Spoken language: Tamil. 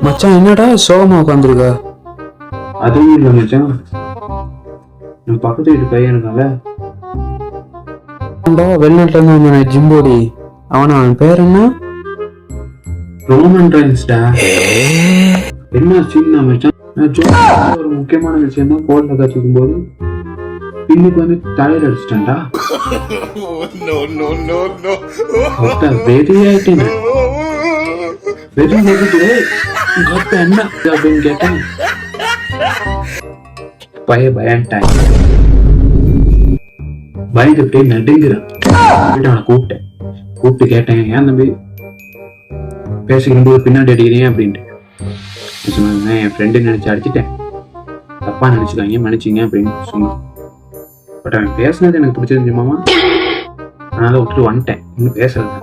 மச்சான் என்னடா சோகமா உட்காந்துருக்க? அதுவும் இல்லை மச்சான், என் பக்கத்து வீட்டு பையன் இருக்கான்ல, வெளிநாட்டுல இருந்து வந்தானே ஜிம்போடி, அவன் பேர் என்ன? ரோமன் ரைன்ஸ்டா. என்ன சீனா மச்சான், ஒரு முக்கியமான விஷயம் தான் போன்ல கற்றுக்கும் போது இன்னைக்கு வந்து டயர் அடிச்சிட்டா. வெறியாயிட்டேன், வெறி நெகிட்டு என்ன அப்படின்னு கேட்டேன். பயன்ட்டான், பயந்துட்டே நடுங்கிறான். அவனை கூப்பிட்டு கேட்டேன், ஏன் தம்பி பேசிக்கும் போது பின்னாடி அடிக்கிறேன் அப்படின்ட்டு சொன்னாங்க. என் ஃப்ரெண்டு நினைச்சு அடிச்சுட்டேன், தப்பா நினைச்சுக்காங்க, மன்னிச்சிங்க அப்படின்னு சொன்னான். பட் அவன் பேசுனது எனக்கு பிடிச்சிருந்துச்சு மாமா, அதனால விட்டுட்டு வந்துட்டேன். இன்னும் பேசுறது